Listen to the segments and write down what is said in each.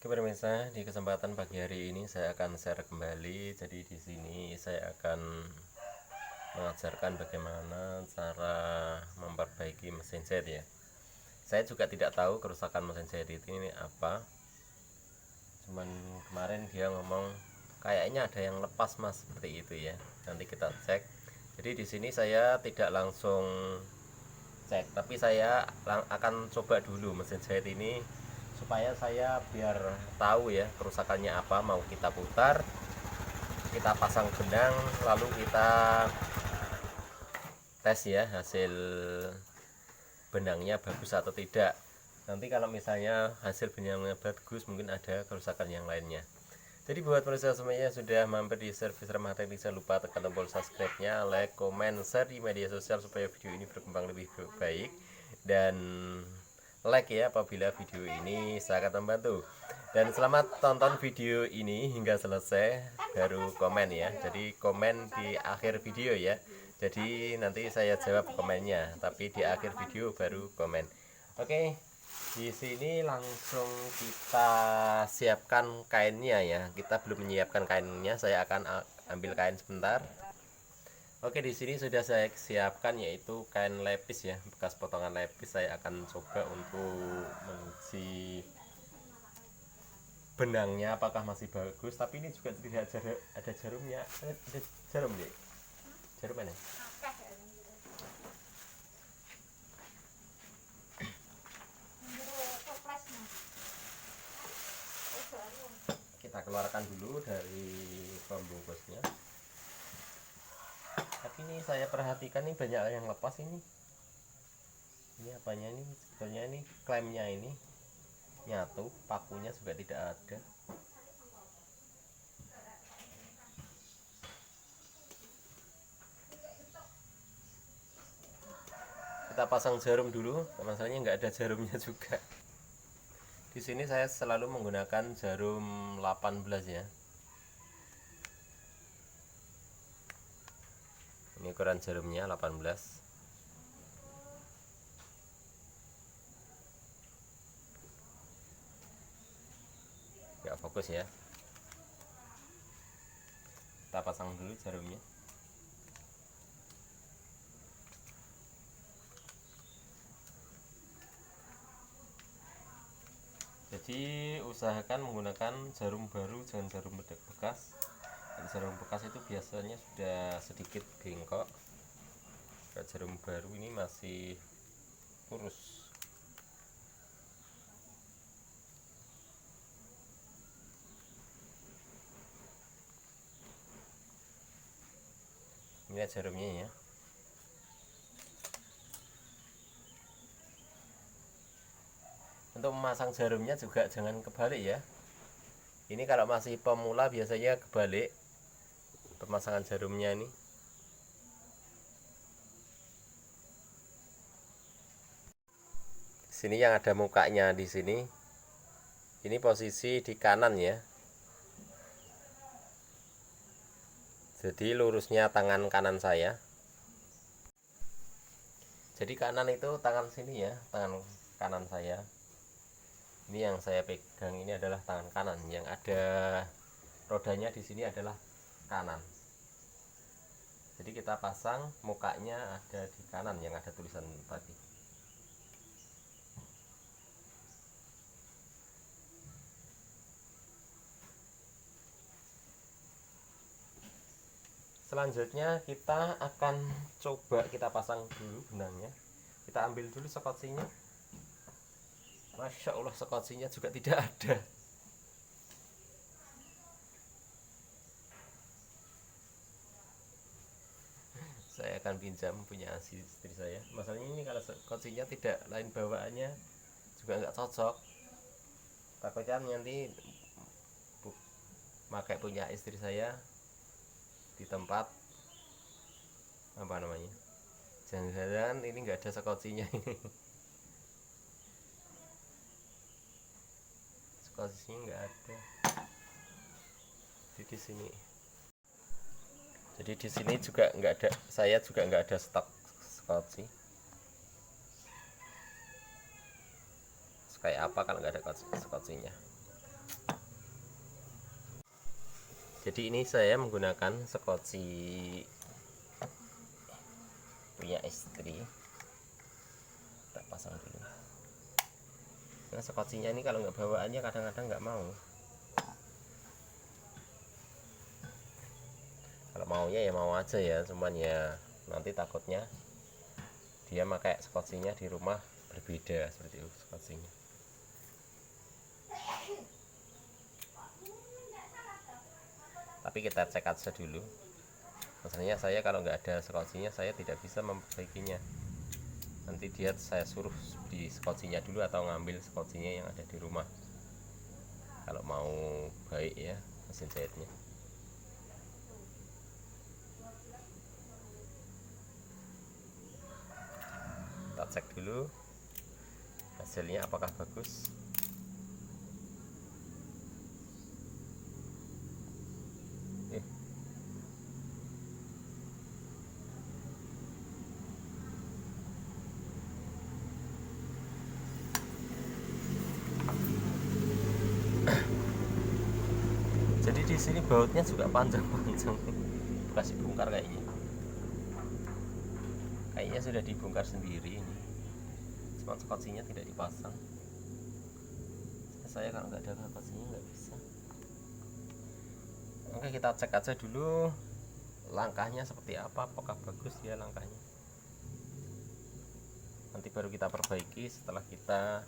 Oke pemirsa, di kesempatan pagi hari ini saya akan share kembali. Jadi di sini saya akan mengajarkan bagaimana cara memperbaiki mesin jahit ya. Saya juga tidak tahu kerusakan mesin jahit ini apa. Cuman kemarin dia ngomong kayaknya ada yang lepas mas, seperti itu ya. Nanti kita cek. Jadi di sini saya tidak langsung cek, tapi saya akan coba dulu mesin jahit ini supaya saya biar tahu ya kerusakannya apa. Mau kita putar, kita pasang benang, lalu kita tes ya hasil benangnya bagus atau tidak. Nanti kalau misalnya hasil benangnya bagus, mungkin ada kerusakan yang lainnya. Jadi buat pemirsa semuanya sudah mampir di servis Ramah Teknik, jangan lupa tekan tombol subscribe-nya, like, komen, share di media sosial supaya video ini berkembang lebih baik, dan like ya apabila video ini sangat membantu. Dan selamat tonton video ini hingga selesai, baru komen ya. Jadi komen di akhir video ya. Jadi nanti saya jawab komennya, tapi di akhir video baru komen. Oke. Di sini langsung kita siapkan kainnya ya. Kita belum menyiapkan kainnya, saya akan ambil kain sebentar. Oke, di sini sudah saya siapkan yaitu kain lepis ya, bekas potongan lepis. Saya akan coba untuk menguji benangnya apakah masih bagus, tapi ini juga tidak ada jarumnya. Ada jarum nih. Jarum mana? Kita keluarkan dulu dari pembungkusnya. Tapi ini saya perhatikan nih banyak yang lepas ini. Ini apanya nih? Sebetulnya ini klemnya ini nyatu, pakunya juga tidak ada. Kita pasang jarum dulu, masalahnya nggak ada jarumnya juga. Di sini saya selalu menggunakan jarum 18 ya. Ini ukuran jarumnya 18. Nggak fokus ya. Kita pasang dulu jarumnya. Jadi usahakan menggunakan jarum baru, jangan jarum bekas. Jadi jarum bekas itu biasanya sudah sedikit bengkok. Jarum baru ini masih lurus. Ini jarumnya ya. Untuk memasang jarumnya juga jangan kebalik ya. Ini kalau masih pemula biasanya kebalik pemasangan jarumnya ini. Sini yang ada mukanya di sini. Ini posisi di kanan ya. Jadi lurusnya tangan kanan saya. Jadi kanan itu tangan sini ya, tangan kanan saya. Ini yang saya pegang ini adalah tangan kanan, yang ada rodanya di sini adalah kanan. Jadi kita pasang mukanya ada di kanan yang ada tulisan tadi. Selanjutnya kita akan coba kita pasang dulu benangnya. Kita ambil dulu skocinya. Masya Allah, skocinya juga tidak ada. Saya akan pinjam punya istri saya. Masalahnya ini kalau skocinya tidak, lain bawaannya juga nggak cocok. Takutnya nanti pakai punya istri saya di tempat apa namanya, jangan-jangan ini nggak ada skocinya. Skocinya nggak ada di sini. Jadi di sini juga nggak ada, saya juga nggak ada stok skoci. Kayak apa kalau nggak ada skocinya? Jadi ini saya menggunakan skoci punya istri. Kita pasang dulu. Nah, skocinya ini kalau nggak bawaannya kadang-kadang nggak mau. Kalau maunya ya mau aja ya, cuman ya nanti takutnya dia pakai skocinya di rumah berbeda seperti itu skocinya. Tapi kita cek aja dulu. Masalahnya saya kalau nggak ada skocinya saya tidak bisa memperbaikinya. Nanti dia saya suruh di skocinya dulu atau ngambil skocinya yang ada di rumah. Kalau mau baik ya mesin jahitnya. Kita cek dulu hasilnya apakah bagus. Jadi di sini bautnya juga panjang-panjang, bekas dibongkar kayaknya. Kayaknya sudah dibongkar sendiri ini. Cuma skocinya tidak dipasang. Saya kalau nggak ada skocinya nggak bisa. Oke, kita cek aja dulu langkahnya seperti apa, apakah bagus ya langkahnya. Nanti baru kita perbaiki setelah kita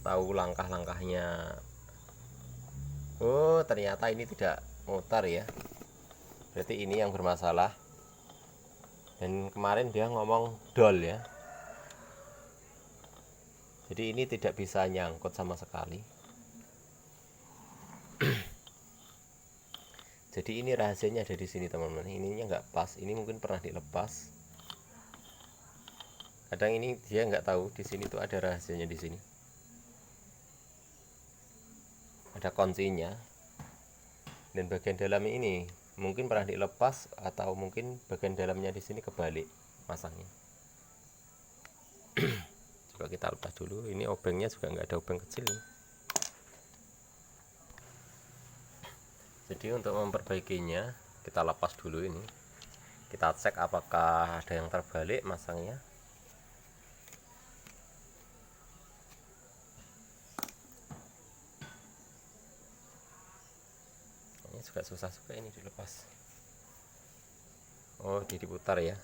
tahu langkah-langkahnya. Oh, ternyata ini tidak mutar ya. Berarti ini yang bermasalah. Dan kemarin dia ngomong dol ya. Jadi ini tidak bisa nyangkut sama sekali. Jadi ini rahasianya ada di sini teman-teman. Ininya nggak pas. Ini mungkin pernah dilepas. Kadang ini dia nggak tahu di sini tuh ada rahasianya di sini. Ada kuncinya. Dan bagian dalam ini mungkin pernah dilepas atau mungkin bagian dalamnya di sini kebalik masangnya. Coba kita lepas dulu. Ini obengnya juga nggak ada obeng kecil nih. Jadi untuk memperbaikinya kita lepas dulu ini. Kita cek apakah ada yang terbalik masangnya. Ini juga susah juga ini dilepas. Oh, diputar ya.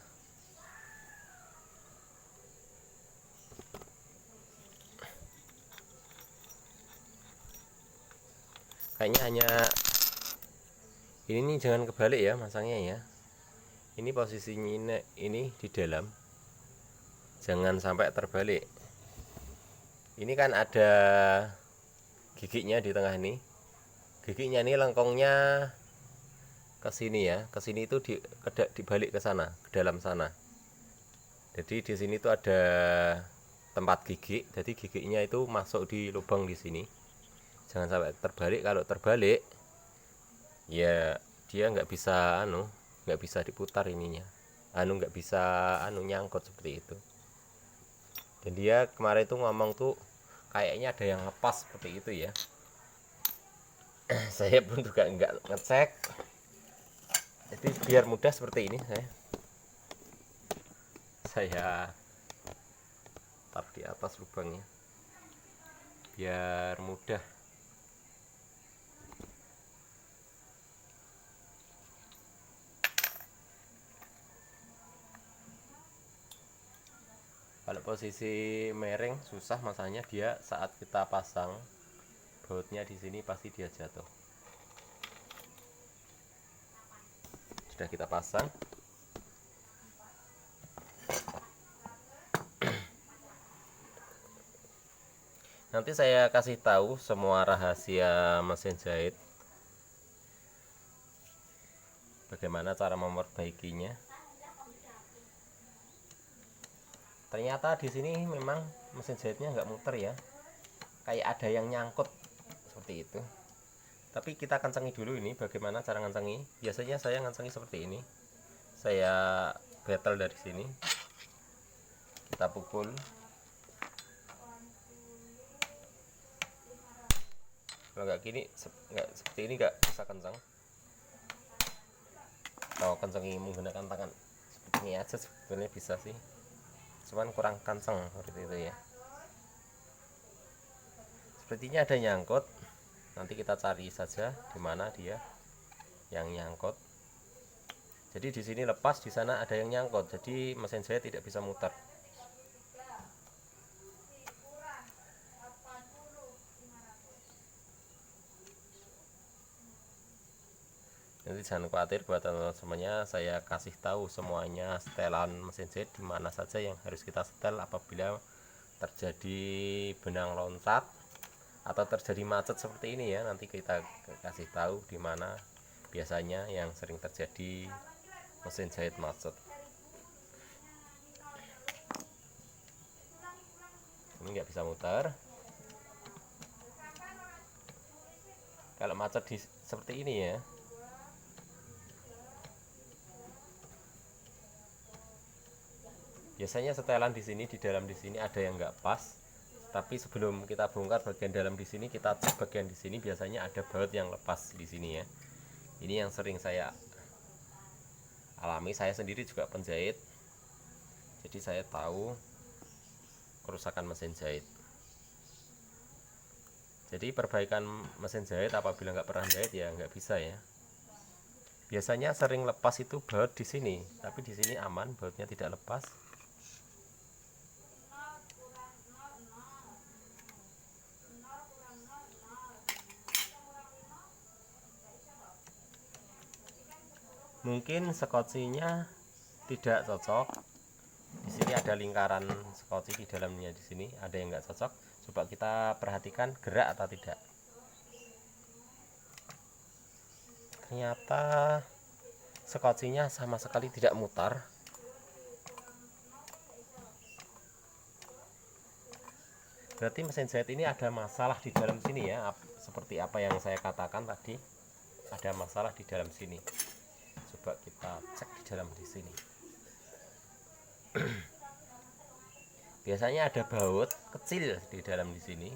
Kayaknya hanya ini nih, jangan kebalik ya masangnya ya. Ini posisinya ini di dalam, jangan sampai terbalik. Ini kan ada giginya di tengah nih. Giginya ini lengkongnya ke sini ya, ke sini itu dibalik ke sana, ke dalam sana. Jadi di sini tuh ada tempat gigi, jadi giginya itu masuk di lubang di sini. Jangan sampai terbalik. Kalau terbalik ya dia nggak bisa nggak bisa diputar ininya, nggak bisa nyangkut seperti itu. Dan dia kemarin itu ngomong tuh kayaknya ada yang lepas seperti itu ya. Saya pun juga nggak ngecek, jadi biar mudah seperti ini saya taruh di atas lubangnya biar mudah. Kalau posisi miring susah masanya, dia saat kita pasang bautnya di sini pasti dia jatuh. Sudah kita pasang. Nanti saya kasih tahu semua rahasia mesin jahit, bagaimana cara memperbaikinya. Ternyata di sini memang mesin jahitnya nggak muter ya, kayak ada yang nyangkut seperti itu. Tapi kita kencengi dulu ini, bagaimana cara ngencengi. Biasanya saya ngencengi seperti ini, saya betel dari sini, kita pukul. Kalau nggak gini, nggak seperti ini nggak bisa kencang. Kalau kencang menggunakan tangan seperti ini aja sebetulnya bisa sih, cuman kurang kencang seperti itu ya. Sepertinya ada nyangkut, nanti kita cari saja di mana dia yang nyangkut. Jadi di sini lepas, di sana ada yang nyangkut, jadi mesin saya tidak bisa muter. Nanti jangan khawatir buat teman-teman semuanya, saya kasih tahu semuanya setelan mesin jahit di mana saja yang harus kita setel apabila terjadi benang loncat atau terjadi macet seperti ini ya. Nanti kita kasih tahu di mana biasanya yang sering terjadi mesin jahit macet. Ini nggak bisa muter. Kalau macet seperti ini ya, biasanya setelan di sini, di dalam di sini ada yang nggak pas. Tapi sebelum kita bongkar bagian dalam di sini, kita cek bagian di sini, biasanya ada baut yang lepas di sini ya. Ini yang sering saya alami, saya sendiri juga penjahit. Jadi saya tahu kerusakan mesin jahit. Jadi perbaikan mesin jahit apabila nggak pernah jahit ya nggak bisa ya. Biasanya sering lepas itu baut di sini, tapi di sini aman, bautnya tidak lepas. Mungkin skocinya tidak cocok. Di sini ada lingkaran skoci di dalamnya, di sini ada yang nggak cocok. Coba kita perhatikan gerak atau tidak. Ternyata skocinya sama sekali tidak mutar. Berarti mesin jahit ini ada masalah di dalam sini ya, seperti apa yang saya katakan tadi, ada masalah di dalam sini. Coba kita cek di dalam di sini. Biasanya ada baut kecil di dalam di sini,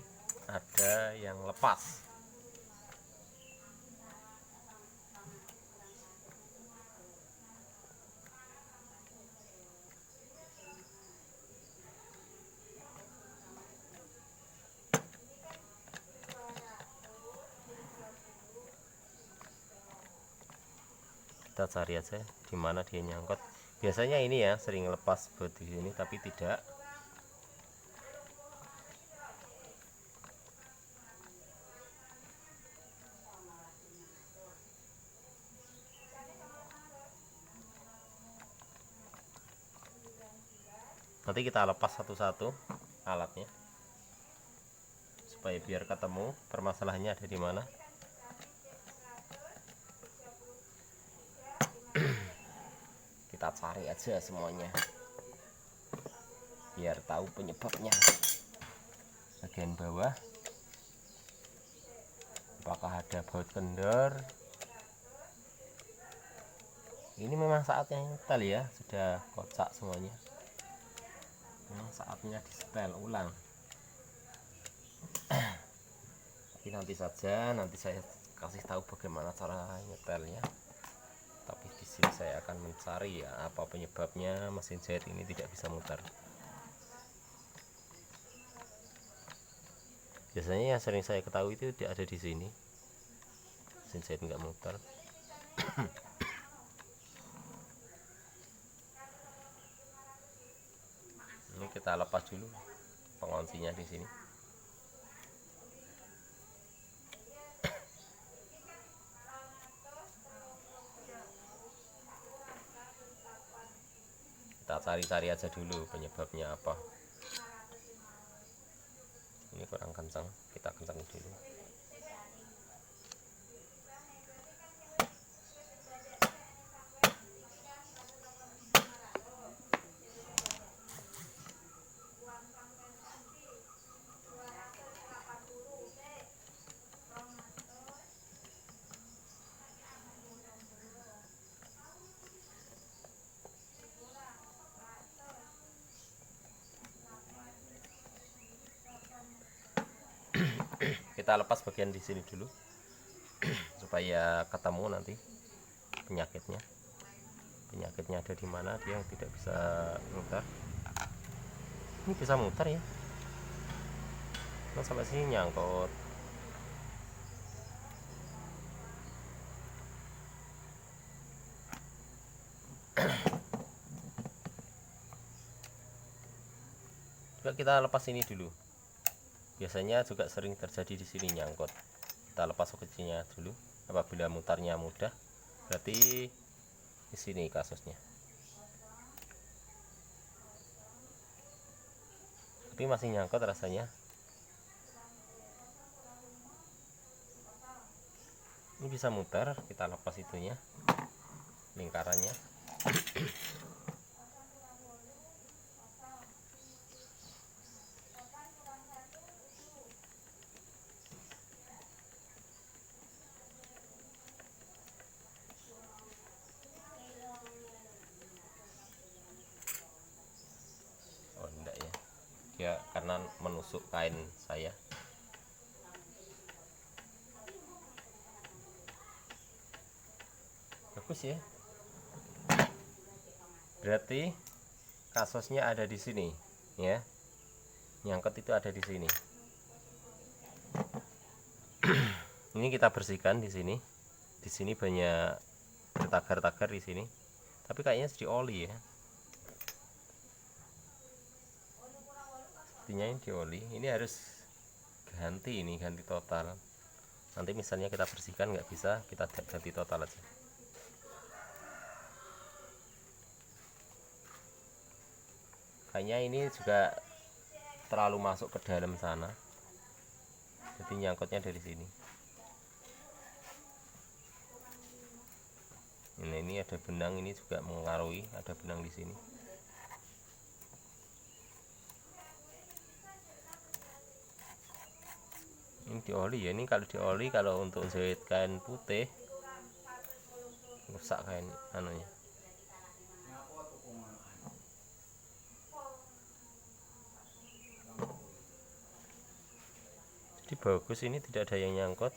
ada yang lepas. Kita cari aja di mana dia nyangkut. Biasanya ini ya sering lepas baut di sini, tapi tidak. Nanti kita lepas satu-satu alatnya supaya biar ketemu permasalahannya ada di mana. Kita cari aja semuanya biar tahu penyebabnya. Bagian bawah apakah ada baut kendor. Ini memang saatnya nyetel ya, sudah kocak semuanya, memang saatnya disetel ulang. Tapi nanti saja, nanti saya kasih tahu bagaimana cara nyetelnya. Tapi di sini saya akan mencari ya apa penyebabnya mesin jahit ini tidak bisa muter. Biasanya yang sering saya ketahui itu tidak ada di sini, mesin jahit nggak muter. Ini kita lepas dulu penguncinya di sini. Kita cari-cari aja dulu penyebabnya apa. Ini kurang kencang, kita kencangin dulu. kita lepas bagian di sini dulu supaya ketemu nanti penyakitnya ada di mana, dia tidak bisa mutar. Ini bisa mutar ya, nah, sampai sini nyangkut. Juga kita lepas ini dulu, biasanya juga sering terjadi di sini nyangkut. Kita lepas soket-nya dulu, apabila mutarnya mudah berarti di sini kasusnya. Tapi masih nyangkut rasanya. Ini bisa mutar, kita lepas itunya, lingkarannya. Oh enggak ya, dia karena menusuk kain saya. Bagus ya, berarti kasusnya ada di sini ya, nyangkut itu ada di sini. Ini kita bersihkan di sini. Di sini banyak tagar-tagar di sini, tapi kayaknya di oli ya. Sepertinya ini di oli. Ini harus ganti, ini ganti total. Nanti misalnya kita bersihkan nggak bisa, kita ganti total aja. Kayaknya ini juga terlalu masuk ke dalam sana, jadi nyangkutnya dari sini. Nah, ini ada benang, ini juga mengaruhi, ada benang di sini. Ini dioli ya, ini kalau dioli, kalau untuk jahit kain putih rusak kain anunya. Jadi bagus, ini tidak ada yang nyangkut.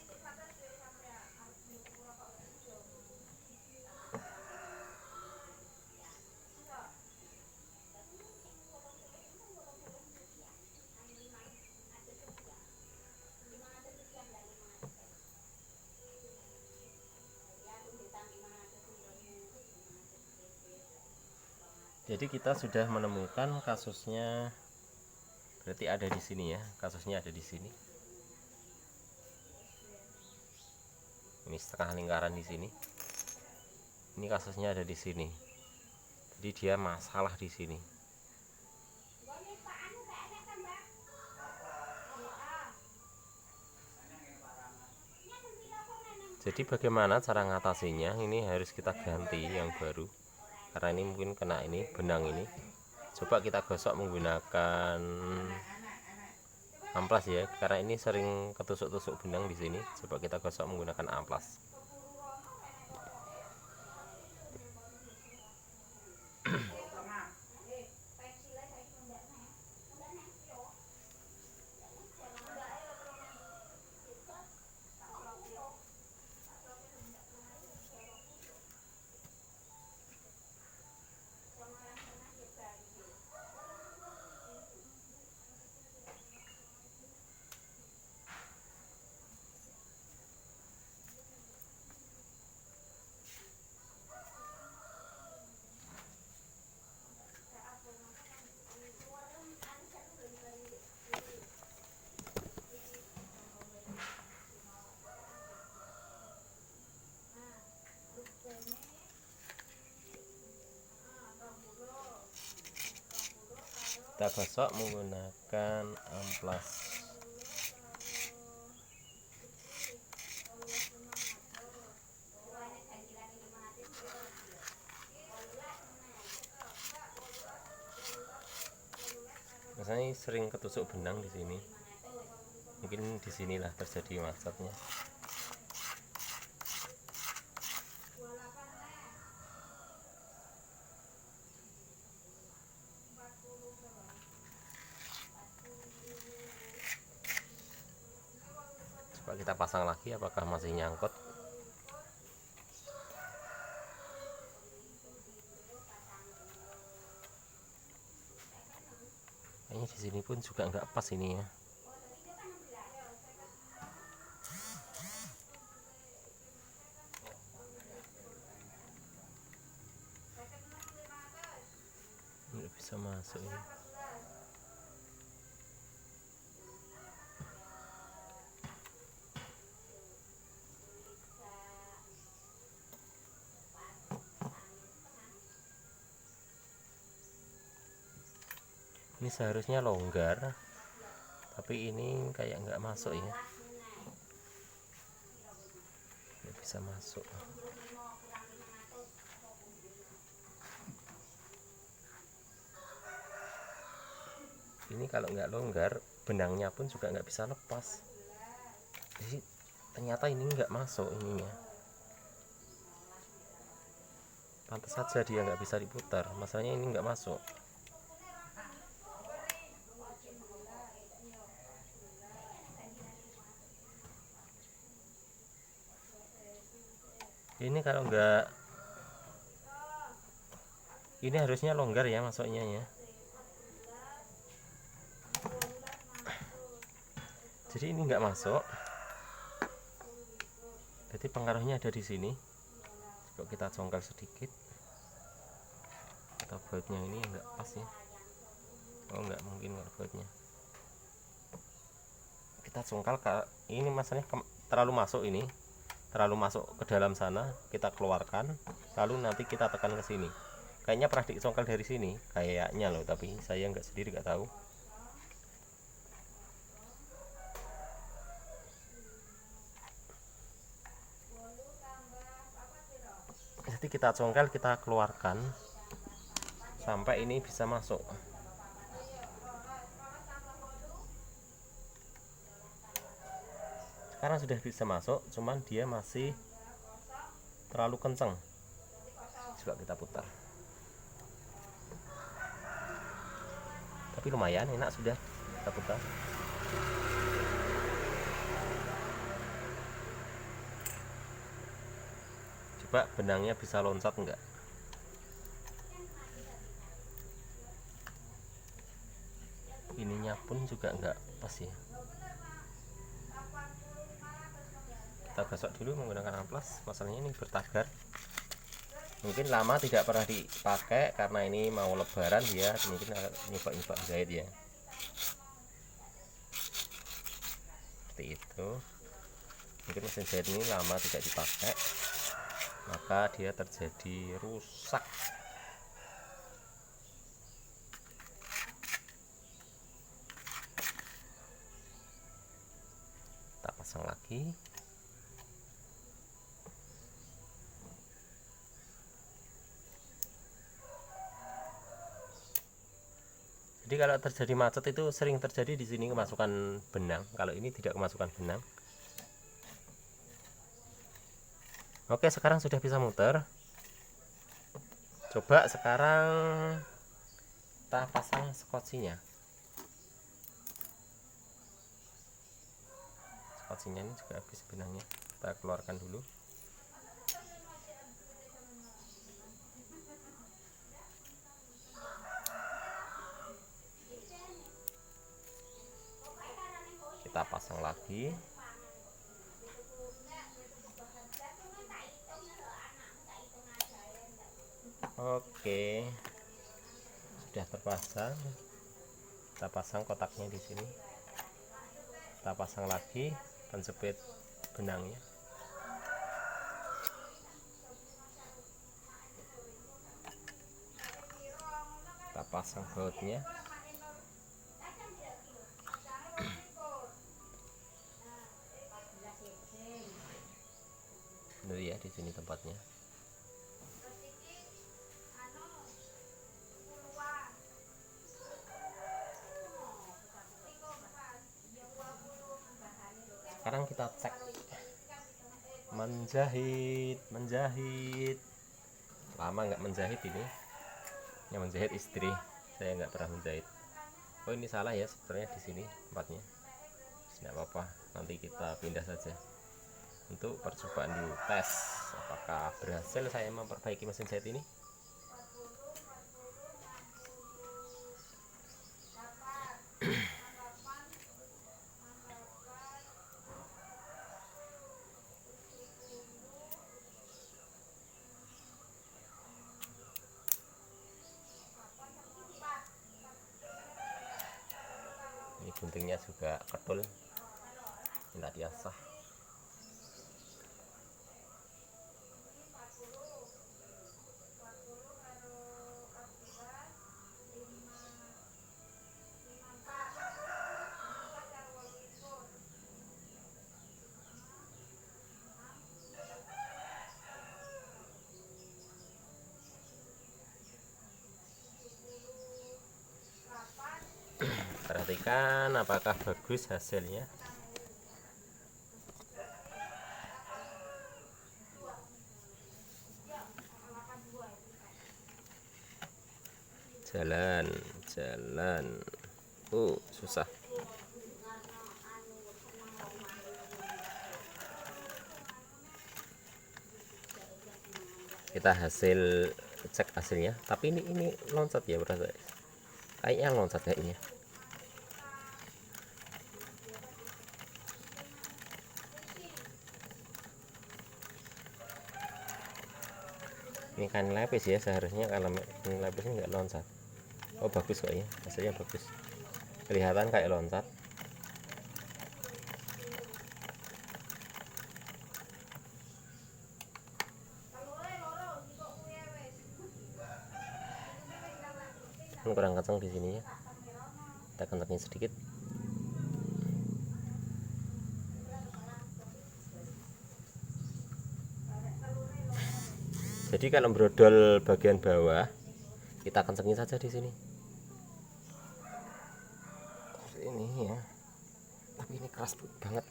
Jadi kita sudah menemukan kasusnya, berarti ada di sini ya, kasusnya ada di sini. Ini setengah lingkaran di sini. Ini kasusnya ada di sini. Jadi dia masalah di sini. Jadi bagaimana cara ngatasinya? Ini harus kita ganti yang baru, karena ini mungkin kena ini benang ini. Coba kita gosok menggunakan amplas ya, karena ini sering ketusuk-tusuk benang di sini. Coba kita gosok menggunakan amplas. Kita gosok menggunakan amplas. Biasanya sering ketusuk benang di sini. Mungkin di sinilah terjadi maksudnya. Coba kita pasang lagi, apakah masih nyangkut. Kayaknya di sini pun juga nggak pas ini ya. Nggak bisa masuk ini. Ini seharusnya longgar, tapi ini kayak nggak masuk ya, nggak bisa masuk. Ini kalau nggak longgar, benangnya pun juga nggak bisa lepas. Jadi ternyata ini nggak masuk ininya. Pantas saja dia nggak bisa diputar, masalahnya ini nggak masuk. Ini kalau enggak, ini harusnya longgar ya masuknya ya. Jadi ini enggak masuk. Jadi pengaruhnya ada di sini. Coba kita congkel sedikit. Atau bautnya ini enggak pas ya. Oh enggak mungkin bautnya. Kita congkel, ini masalahnya terlalu masuk ini. Terlalu masuk ke dalam sana, kita keluarkan, lalu nanti kita tekan ke sini. Kayaknya pernah dicongkel dari sini, kayaknya loh, tapi saya nggak sendiri nggak tahu. Jadi kita congkel, kita keluarkan sampai ini bisa masuk. Sekarang sudah bisa masuk, cuman dia masih terlalu kenceng. Coba kita putar. Tapi lumayan enak sudah kita putar. Coba benangnya bisa loncat enggak? Ininya pun juga enggak pas ya. Kita gosok dulu menggunakan amplas. Masalahnya ini bertagar, mungkin lama tidak pernah dipakai karena ini mau lebaran dia mungkin nyoba-nyoba jahit ya, seperti itu. Mungkin mesin jahit ini lama tidak dipakai, maka dia terjadi rusak. Kita pasang lagi. Jadi kalau terjadi macet itu sering terjadi di sini kemasukan benang. Kalau ini tidak kemasukan benang. Oke, sekarang sudah bisa muter. Coba sekarang kita pasang skocinya. Skocinya ini juga habis benangnya. Kita keluarkan dulu. Kita pasang lagi. Oke, sudah terpasang. Kita pasang kotaknya di sini. Kita pasang lagi penjepit benangnya. Kita pasang bautnya. Benar ya, di sini tempatnya. Sekarang kita cek. Menjahit. Lama nggak menjahit ini. Yang menjahit istri. Saya nggak pernah menjahit. Oh ini salah ya sebenarnya di sini tempatnya. Tidak apa-apa. Nanti nanti kita pindah saja untuk percobaan dulu, tes apakah berhasil saya memperbaiki mesin jahit ini. Ini guntingnya juga ketul, minta diasah. Perhatikan apakah bagus hasilnya. Jalan susah. Kita cek hasilnya, tapi ini loncat ya, berasa kayaknya loncat kayaknya. Ini kan lapis ya, seharusnya kalau lapisnya nggak loncat. Oh bagus kok ya, hasilnya bagus, kelihatan kayak loncat. Ini kurang kencang di sini ya, kita kencangin sedikit. Jadi kalau brodol bagian bawah kita kencengin saja di sini. Ini ya, tapi ini keras banget.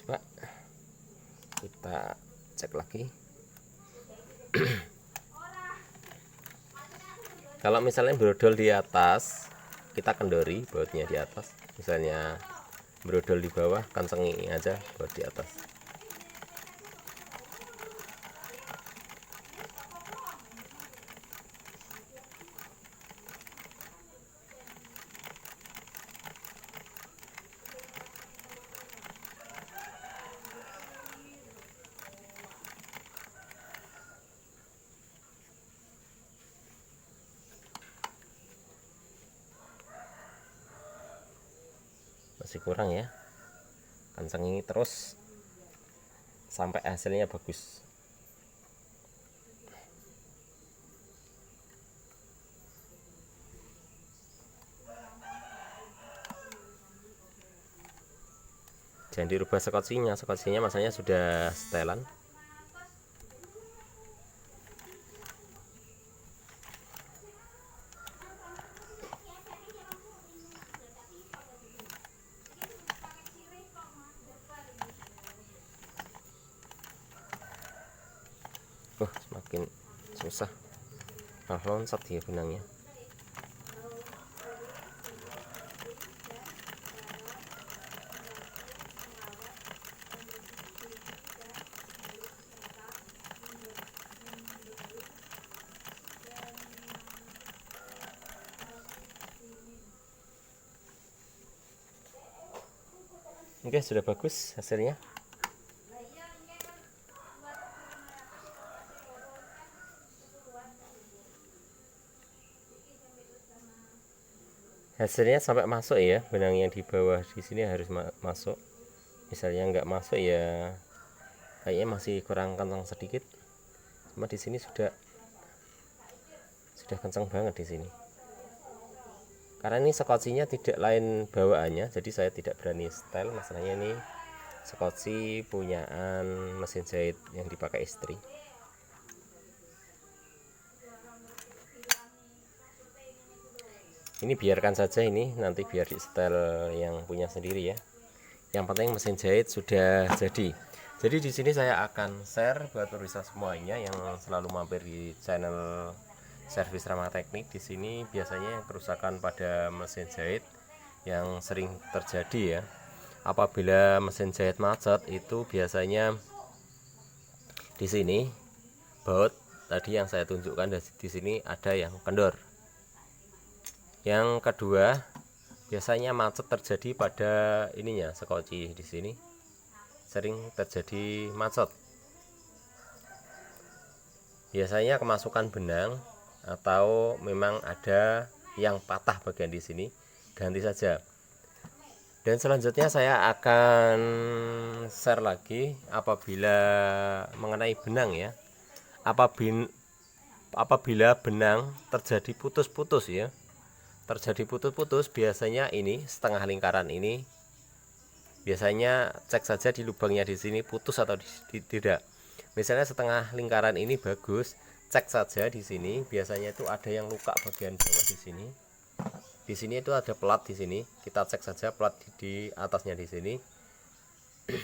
Coba kita cek lagi. Kalau misalnya brodol di atas, kita kendori bautnya di atas. Misalnya brodol di bawah, kencengi aja baut di atas. Masih kurang ya, kencengin terus sampai hasilnya bagus. Jangan dirubah skocinya masanya sudah setelan. Semakin susah, loncat ya benangnya. Oke, sudah bagus hasilnya. Hasilnya sampai masuk ya, benang yang di bawah di sini harus masuk. Misalnya nggak masuk ya kayaknya masih kurang kencang sedikit. Cuma di sini sudah kencang banget di sini. Karena ini skocinya tidak lain bawaannya, jadi saya tidak berani setel. Masalahnya ini skoci punyaan mesin jahit yang dipakai istri. Ini biarkan saja, ini nanti biar di setel yang punya sendiri ya. Yang penting mesin jahit sudah jadi. Jadi di sini saya akan share buat pemirsa semuanya yang selalu mampir di channel Servis Ramah Teknik. Di sini biasanya kerusakan pada mesin jahit yang sering terjadi ya, apabila mesin jahit macet itu biasanya di sini baut tadi yang saya tunjukkan di sini ada yang kendor. Yang kedua, biasanya macet terjadi pada ininya, sekoci di sini sering terjadi macet. Biasanya kemasukan benang atau memang ada yang patah bagian di sini, ganti saja. Dan selanjutnya saya akan share lagi apabila mengenai benang ya. Apabila benang terjadi putus-putus ya. Terjadi putus-putus biasanya ini setengah lingkaran ini biasanya cek saja di lubangnya di sini putus atau tidak. Misalnya setengah lingkaran ini bagus, cek saja di sini. Biasanya itu ada yang luka bagian bawah di sini. Di sini itu ada pelat di sini. Kita cek saja pelat di atasnya di sini.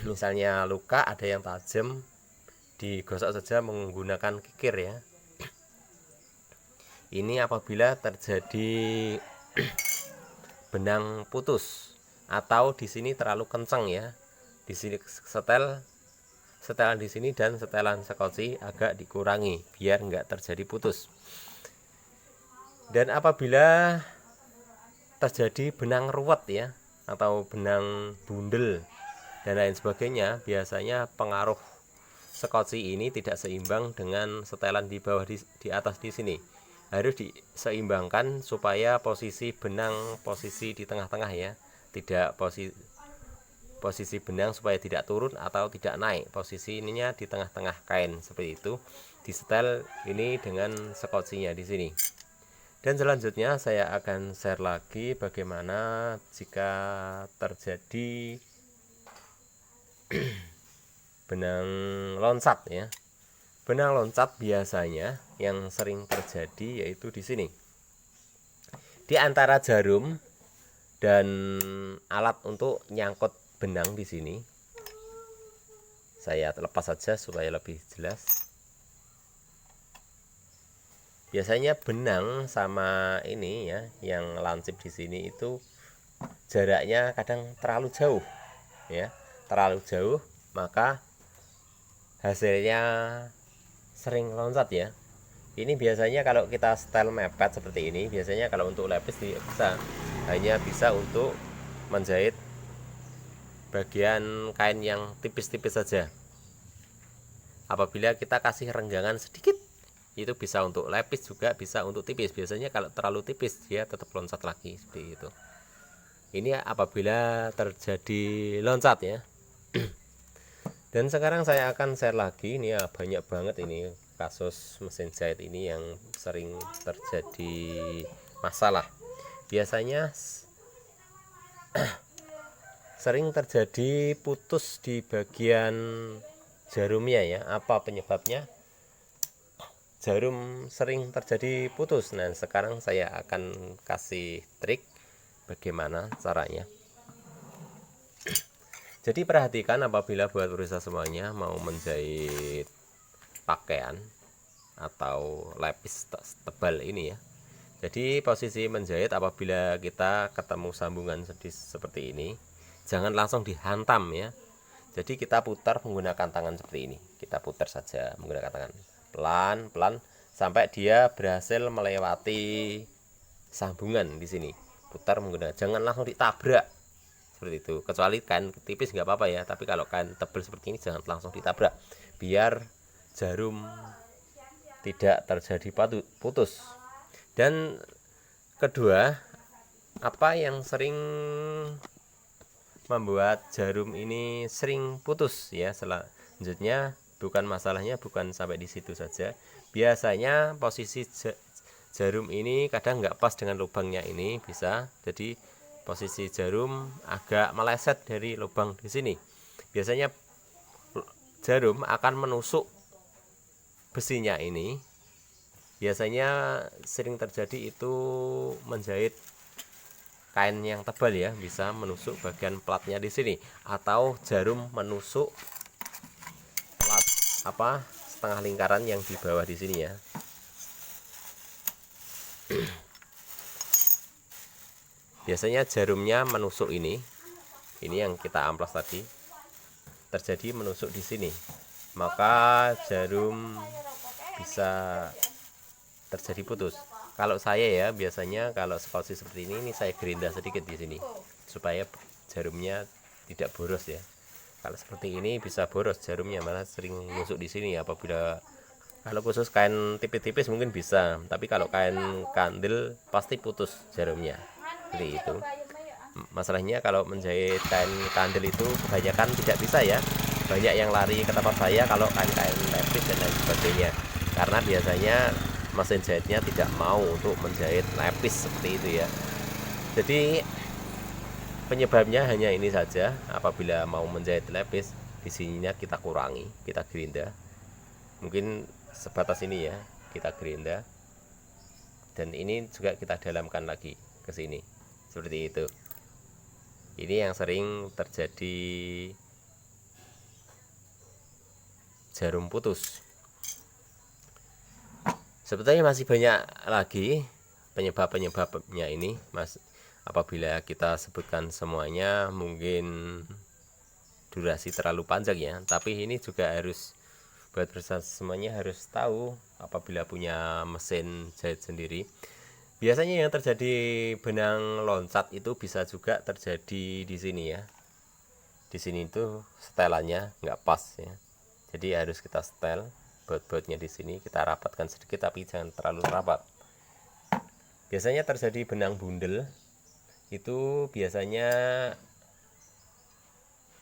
Misalnya luka ada yang tajam, digosok saja menggunakan kikir ya. Ini apabila terjadi benang putus atau di sini terlalu kencang ya. Di sini setelan di sini dan setelan sekoci agak dikurangi biar enggak terjadi putus. Dan apabila terjadi benang ruwet ya atau benang bundel dan lain sebagainya, biasanya pengaruh sekoci ini tidak seimbang dengan setelan di bawah di atas di sini. Harus diseimbangkan supaya posisi benang posisi di tengah-tengah ya, tidak posisi benang supaya tidak turun atau tidak naik, posisi ininya di tengah-tengah kain seperti itu. Disetel ini dengan sekocinya di sini. Dan selanjutnya saya akan share lagi bagaimana jika terjadi benang loncat ya. Benang loncat biasanya yang sering terjadi yaitu di sini. Di antara jarum dan alat untuk nyangkut benang di sini. Saya lepas saja supaya lebih jelas. Biasanya benang sama ini ya, yang lancip di sini itu jaraknya kadang terlalu jauh ya, terlalu jauh, maka hasilnya sering loncat ya. Ini biasanya kalau kita setel mepet seperti ini, biasanya kalau untuk lepis hanya bisa untuk menjahit bagian kain yang tipis-tipis saja. Apabila kita kasih renggangan sedikit, itu bisa untuk lepis juga bisa untuk tipis. Biasanya kalau terlalu tipis dia tetap loncat lagi seperti itu. Ini apabila terjadi loncat ya. Dan sekarang saya akan share lagi, ini ya banyak banget ini kasus mesin jahit ini yang sering terjadi masalah. Biasanya sering terjadi putus di bagian jarumnya ya. Apa penyebabnya? Jarum sering terjadi putus. Nah, sekarang saya akan kasih trik bagaimana caranya. Jadi perhatikan apabila buat pemirsa semuanya mau menjahit pakaian atau lepis tebal ini ya. Jadi posisi menjahit apabila kita ketemu sambungan seperti ini, jangan langsung dihantam ya. Jadi kita putar menggunakan tangan seperti ini. Kita putar saja menggunakan tangan. Pelan-pelan sampai dia berhasil melewati sambungan di sini. Putar menggunakan, jangan langsung ditabrak seperti itu. Kecuali kain tipis nggak apa-apa ya, tapi kalau kain tebal seperti ini jangan langsung ditabrak, biar jarum tidak terjadi putus. Dan kedua, apa yang sering membuat jarum ini sering putus ya, selanjutnya bukan masalahnya bukan sampai di situ saja. Biasanya posisi jarum ini kadang nggak pas dengan lubangnya ini, bisa jadi posisi jarum agak meleset dari lubang di sini. Biasanya jarum akan menusuk besinya ini. Biasanya sering terjadi itu menjahit kain yang tebal ya, bisa menusuk bagian platnya di sini, atau jarum menusuk setengah lingkaran yang di bawah di sini ya. Biasanya jarumnya menusuk ini ini yang kita amplas tadi terjadi menusuk di sini, maka jarum bisa terjadi putus. Kalau saya ya biasanya kalau skoci seperti ini saya gerinda sedikit di sini supaya jarumnya tidak boros ya. Kalau seperti ini bisa boros jarumnya, malah sering nusuk di sini. Apabila kalau khusus kain tipis-tipis mungkin bisa, tapi kalau kain kandel pasti putus jarumnya. Seperti itu. Masalahnya kalau menjahit kain kandel itu kebanyakan tidak bisa ya. Banyak yang lari ke tempat saya kalau kain-kain lepis dan lain sebagainya, karena biasanya mesin jahitnya tidak mau untuk menjahit lepis seperti itu ya. Jadi penyebabnya hanya ini saja. Apabila mau menjahit lepis, di sininya kita kurangi, kita gerinda. Mungkin sebatas ini ya, kita gerinda. Dan ini juga kita dalamkan lagi ke sini. Seperti itu. Ini yang sering terjadi jarum putus. Sebetulnya masih banyak lagi penyebab-penyebabnya ini, Mas. Apabila kita sebutkan semuanya mungkin durasi terlalu panjang ya, tapi ini juga harus buat peserta semuanya harus tahu. Apabila punya mesin jahit sendiri, biasanya yang terjadi benang loncat itu bisa juga terjadi di sini ya. Di sini itu setelannya nggak pas ya, jadi harus kita setel baut-bautnya di sini, kita rapatkan sedikit tapi jangan terlalu rapat. Biasanya terjadi benang bundel itu biasanya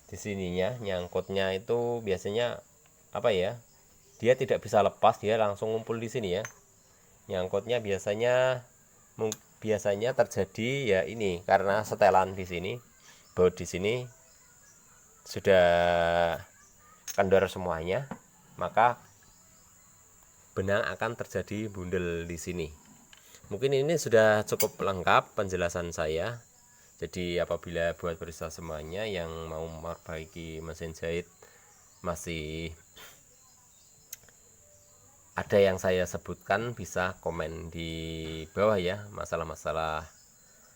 di sininya nyangkutnya itu biasanya apa ya, dia tidak bisa lepas, dia langsung ngumpul di sini ya. Nyangkutnya biasanya terjadi ya ini karena setelan di sini, baut di sini sudah kendor semuanya, maka benang akan terjadi bundel di sini. Mungkin ini sudah cukup lengkap penjelasan saya. Jadi apabila buat pemirsa semuanya yang mau memperbaiki mesin jahit masih ada yang saya sebutkan, bisa komen di bawah ya, masalah-masalah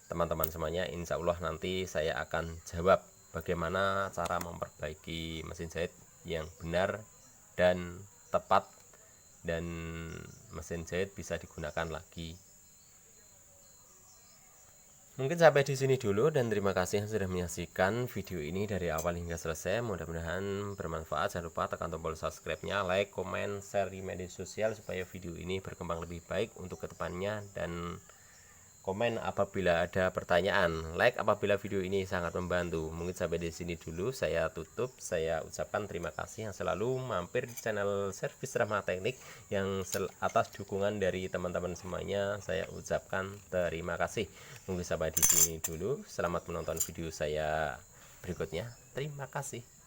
teman-teman semuanya. Insya Allah nanti saya akan jawab bagaimana cara memperbaiki mesin jahit yang benar dan tepat, dan mesin jahit bisa digunakan lagi. Mungkin sampai di sini dulu, dan terima kasih yang sudah menyaksikan video ini dari awal hingga selesai. Mudah-mudahan bermanfaat. Jangan lupa tekan tombol subscribe-nya, like, komen, share di media sosial supaya video ini berkembang lebih baik untuk kedepannya, dan komen apabila ada pertanyaan, like apabila video ini sangat membantu. Mungkin sampai di sini dulu, saya tutup. Saya ucapkan terima kasih yang selalu mampir di channel Servis Ramah Teknik, yang atas dukungan dari teman-teman semuanya saya ucapkan terima kasih. Mungkin sampai di sini dulu. Selamat menonton video saya berikutnya. Terima kasih.